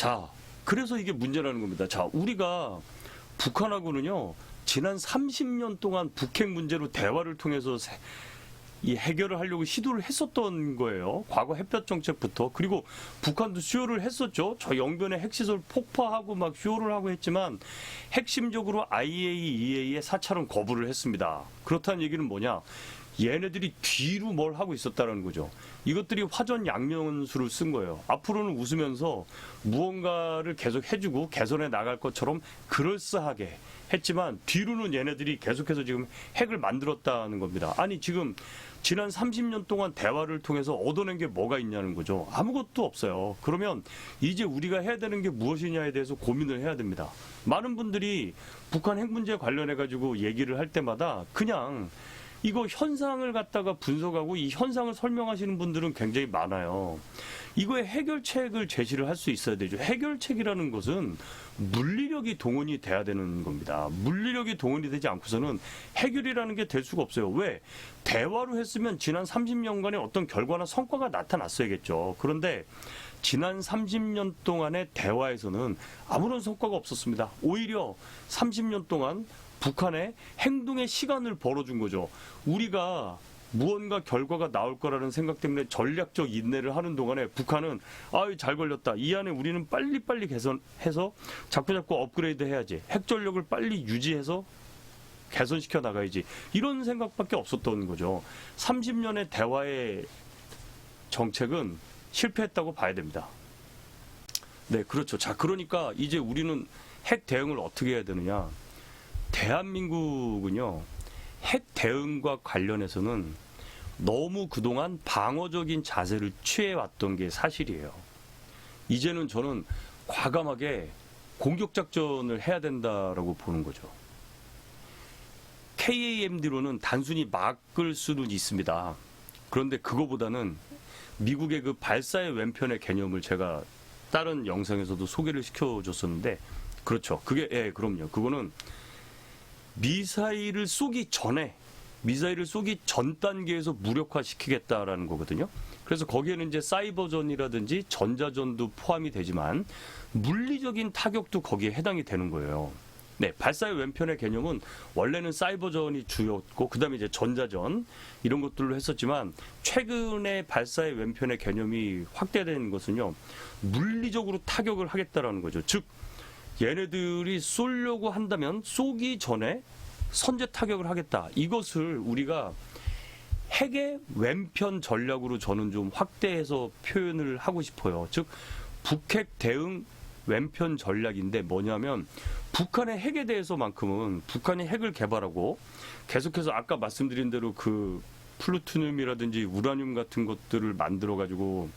자, 그래서 이게 문제라는 겁니다. 자, 우리가 북한하고는요, 지난 30년 동안 북핵 문제로 대화를 통해서 이 해결을 하려고 시도를 했었던 거예요. 과거 햇볕 정책부터. 그리고 북한도 수요를 했었죠. 저 영변에 핵시설 폭파하고 막 수요를 하고 했지만 핵심적으로 IAEA의 사찰은 거부를 했습니다. 그렇다는 얘기는 뭐냐? 얘네들이 뒤로 뭘 하고 있었다는 거죠. 이것들이 화전 양면수를 쓴 거예요. 앞으로는 웃으면서 무언가를 계속 해주고 개선해 나갈 것처럼 그럴싸하게 했지만 뒤로는 얘네들이 계속해서 지금 핵을 만들었다는 겁니다. 아니 지금 지난 30년 동안 대화를 통해서 얻어낸 게 뭐가 있냐는 거죠. 아무것도 없어요. 그러면 이제 우리가 해야 되는 게 무엇이냐에 대해서 고민을 해야 됩니다. 많은 분들이 북한 핵 문제 관련해 가지고 얘기를 할 때마다 그냥 이거 현상을 갖다가 분석하고 이 현상을 설명하시는 분들은 굉장히 많아요. 이거의 해결책을 제시를 할 수 있어야 되죠. 해결책이라는 것은 물리력이 동원이 돼야 되는 겁니다. 물리력이 동원이 되지 않고서는 해결이라는 게 될 수가 없어요. 왜? 대화로 했으면 지난 30년간의 어떤 결과나 성과가 나타났어야겠죠. 그런데 지난 30년 동안의 대화에서는 아무런 성과가 없었습니다. 오히려 30년 동안 북한의 행동의 시간을 벌어준 거죠. 우리가 무언가 결과가 나올 거라는 생각 때문에 전략적 인내를 하는 동안에 북한은 아유 잘 걸렸다. 이 안에 우리는 빨리빨리 개선해서 자꾸자꾸 업그레이드 해야지. 핵 전력을 빨리 유지해서 개선시켜 나가야지. 이런 생각밖에 없었던 거죠. 30년의 대화의 정책은 실패했다고 봐야 됩니다. 네, 그렇죠. 자, 그러니까 이제 우리는 핵 대응을 어떻게 해야 되느냐. 대한민국은요, 핵 대응과 관련해서는 너무 그동안 방어적인 자세를 취해왔던 게 사실이에요. 이제는 저는 과감하게 공격작전을 해야 된다라고 보는 거죠. KAMD로는 단순히 막을 수는 있습니다. 그런데 그거보다는 미국의 그 발사의 왼편의 개념을 제가 다른 영상에서도 소개를 시켜줬었는데, 그렇죠. 그게, 예, 그럼요. 그거는 미사일을 쏘기 전 단계에서 무력화시키겠다라는 거거든요. 그래서 거기에는 이제 사이버전이라든지 전자전도 포함이 되지만 물리적인 타격도 거기에 해당이 되는 거예요. 네, 발사의 왼편의 개념은 원래는 사이버전이 주였고 그다음에 이제 전자전 이런 것들로 했었지만 최근에 발사의 왼편의 개념이 확대된 것은요. 물리적으로 타격을 하겠다라는 거죠. 즉 얘네들이 쏘려고 한다면 쏘기 전에 선제 타격을 하겠다. 이것을 우리가 핵의 왼편 전략으로 저는 좀 확대해서 표현을 하고 싶어요. 즉 북핵 대응 왼편 전략인데 뭐냐면 북한의 핵에 대해서만큼은 북한이 핵을 개발하고 계속해서 아까 말씀드린 대로 그 플루토늄이라든지 우라늄 같은 것들을 만들어 가지고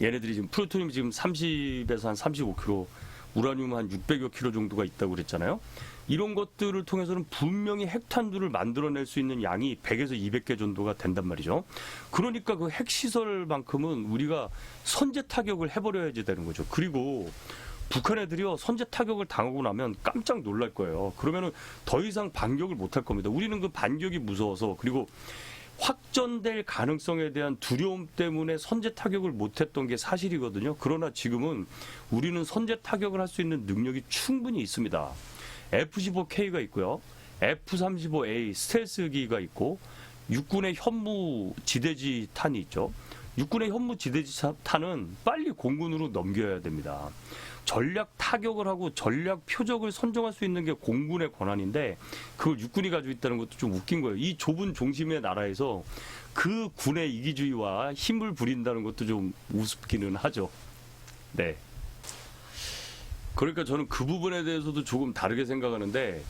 얘네들이 지금 플루토늄이 지금 30에서 한 35kg, 우라늄 한 600여 킬로 정도가 있다고 그랬잖아요. 이런 것들을 통해서는 분명히 핵탄두를 만들어낼 수 있는 양이 100에서 200개 정도가 된단 말이죠. 그러니까 그 핵시설만큼은 우리가 선제 타격을 해버려야지 되는 거죠. 그리고 북한 애들이요 선제 타격을 당하고 나면 깜짝 놀랄 거예요. 그러면은 더 이상 반격을 못할 겁니다. 우리는 그 반격이 무서워서 그리고 확전될 가능성에 대한 두려움 때문에 선제 타격을 못했던 게 사실이거든요. 그러나 지금은 우리는 선제 타격을 할 수 있는 능력이 충분히 있습니다. F-15K가 있고요. F-35A 스텔스기가 있고 육군의 현무 지대지 탄이 있죠. 육군의 현무 지대지 탄은 빨리 공군으로 넘겨야 됩니다. 전략 타격을 하고 전략 표적을 선정할 수 있는 게 공군의 권한인데 그걸 육군이 가지고 있다는 것도 좀 웃긴 거예요. 이 좁은 중심의 나라에서 그 군의 이기주의와 힘을 부린다는 것도 좀 우습기는 하죠. 네. 그러니까 저는 그 부분에 대해서도 조금 다르게 생각하는데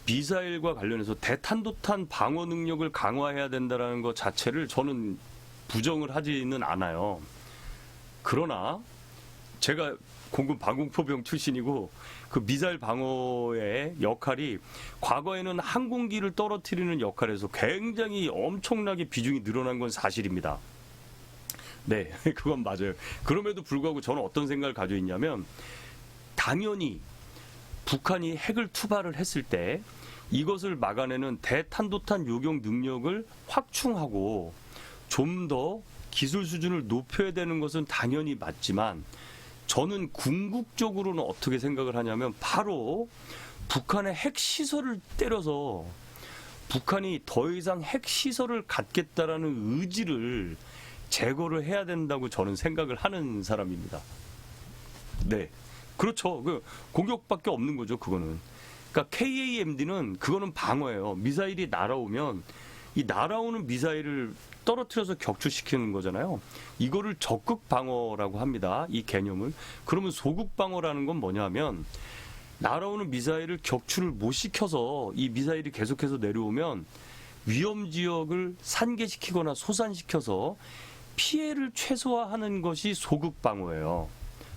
미사일과 관련해서 대탄도탄 방어 능력을 강화해야 된다는 것 자체를 저는 부정을 하지는 않아요. 그러나 제가 공군 방공포병 출신이고 그 미사일 방어의 역할이 과거에는 항공기를 떨어뜨리는 역할에서 굉장히 엄청나게 비중이 늘어난 건 사실입니다. 네, 그건 맞아요. 그럼에도 불구하고 저는 어떤 생각을 가지고 있냐면 당연히 북한이 핵을 투발을 했을 때 이것을 막아내는 대탄도탄 요격 능력을 확충하고 좀 더 기술 수준을 높여야 되는 것은 당연히 맞지만 저는 궁극적으로는 어떻게 생각을 하냐면 바로 북한의 핵시설을 때려서 북한이 더 이상 핵시설을 갖겠다라는 의지를 제거를 해야 된다고 저는 생각을 하는 사람입니다. 네. 그렇죠. 그 공격밖에 없는 거죠, 그거는. 그러니까 KAMD는 그거는 방어예요. 미사일이 날아오면 이 날아오는 미사일을 떨어뜨려서 격추시키는 거잖아요. 이거를 적극 방어라고 합니다. 이 개념을. 그러면 소극 방어라는 건 뭐냐면 날아오는 미사일을 격추를 못 시켜서 이 미사일이 계속해서 내려오면 위험 지역을 산계시키거나 소산시켜서 피해를 최소화하는 것이 소극 방어예요.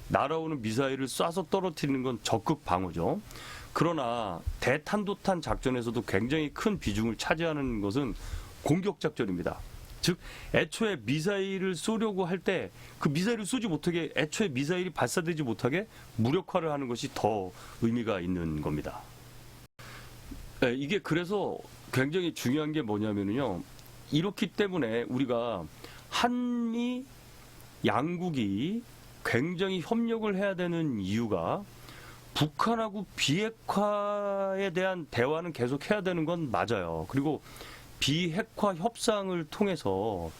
날아오는 미사일을 쏴서 떨어뜨리는 건 적극 방어죠. 그러나 대탄도탄 작전에서도 굉장히 큰 비중을 차지하는 것은 공격 작전입니다. 즉 애초에 미사일을 쏘려고 할 때 그 미사일을 쏘지 못하게 애초에 미사일이 발사되지 못하게 무력화를 하는 것이 더 의미가 있는 겁니다. 네, 이게 그래서 굉장히 중요한 게 뭐냐면요. 이렇기 때문에 우리가 한미 양국이 굉장히 협력을 해야 되는 이유가 북한하고 비핵화에 대한 대화는 계속 해야 되는 건 맞아요. 그리고 비핵화 협상을 통해서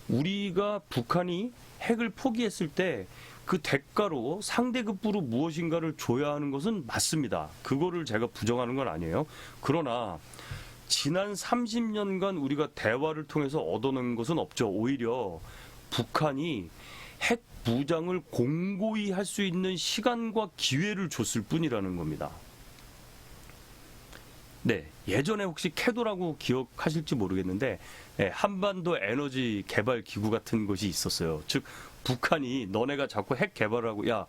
우리가 북한이 핵을 포기했을 때 그 대가로 상대급부로 무엇인가를 줘야 하는 것은 맞습니다. 그거를 제가 부정하는 건 아니에요. 그러나 지난 30년간 우리가 대화를 통해서 얻어낸 것은 없죠. 오히려 북한이 핵 무장을 공고히 할 수 있는 시간과 기회를 줬을 뿐이라는 겁니다. 네, 예전에 혹시 캐도라고 기억하실지 모르겠는데 한반도 에너지 개발 기구 같은 것이 있었어요. 즉 북한이 너네가 자꾸 핵 개발하고 야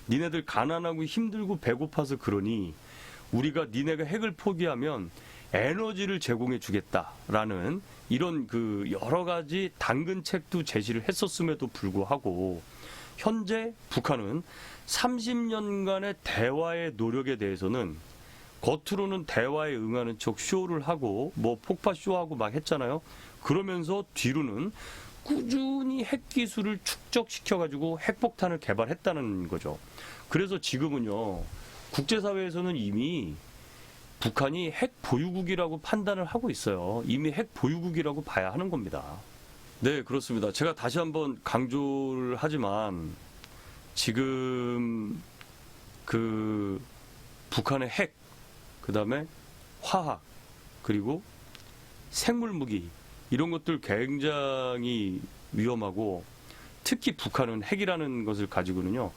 니네들 가난하고 힘들고 배고파서 그러니 우리가 니네가 핵을 포기하면 에너지를 제공해 주겠다라는 이런 그 여러 가지 당근책도 제시를 했었음에도 불구하고 현재 북한은 30년간의 대화의 노력에 대해서는 겉으로는 대화에 응하는 척 쇼를 하고 뭐 폭파 쇼하고 막 했잖아요. 그러면서 뒤로는 꾸준히 핵 기술을 축적시켜가지고 핵폭탄을 개발했다는 거죠. 그래서 지금은요, 국제사회에서는 이미 북한이 핵 보유국이라고 판단을 하고 있어요. 이미 핵 보유국이라고 봐야 하는 겁니다. 네, 그렇습니다. 제가 다시 한번 강조를 하지만 지금 그 북한의 핵, 그 다음에 화학, 그리고 생물무기 이런 것들 굉장히 위험하고 특히 북한은 핵이라는 것을 가지고는요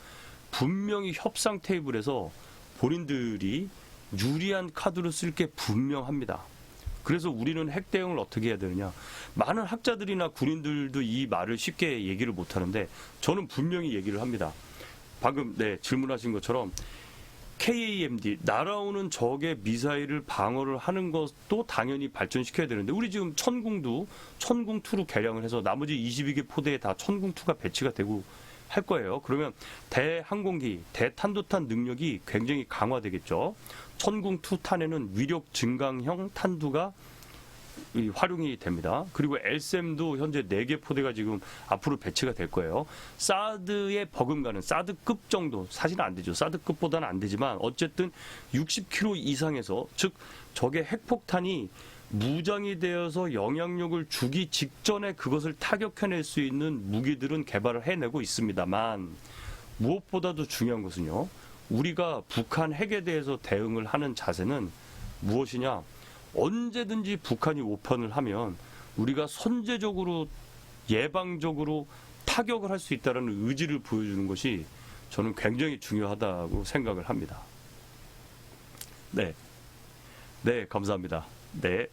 분명히 협상 테이블에서 본인들이 유리한 카드를 쓸 게 분명합니다. 그래서 우리는 핵 대응을 어떻게 해야 되느냐. 많은 학자들이나 군인들도 이 말을 쉽게 얘기를 못하는데 저는 분명히 얘기를 합니다. 방금 질문하신 것처럼 KAMD 날아오는 적의 미사일을 방어를 하는 것도 당연히 발전시켜야 되는데 우리 지금 천궁도 천궁2로 개량을 해서 나머지 22개 포대에 다 천궁2가 배치가 되고 할 거예요. 그러면 대항공기, 대탄도탄 능력이 굉장히 강화되겠죠. 천궁2 탄에는 위력 증강형 탄두가 활용이 됩니다. 그리고 LSM도 현재 4개 포대가 지금 앞으로 배치가 될 거예요. 사드에 버금가는 사드급 정도, 사실은 안 되죠. 사드급보다는 안 되지만 어쨌든 60km 이상에서 즉 적의 핵폭탄이 무장이 되어서 영향력을 주기 직전에 그것을 타격해낼 수 있는 무기들은 개발을 해내고 있습니다만 무엇보다도 중요한 것은요. 우리가 북한 핵에 대해서 대응을 하는 자세는 무엇이냐? 언제든지 북한이 오판을 하면 우리가 선제적으로 예방적으로 타격을 할 수 있다는 의지를 보여주는 것이 저는 굉장히 중요하다고 생각을 합니다. 네, 감사합니다. 네.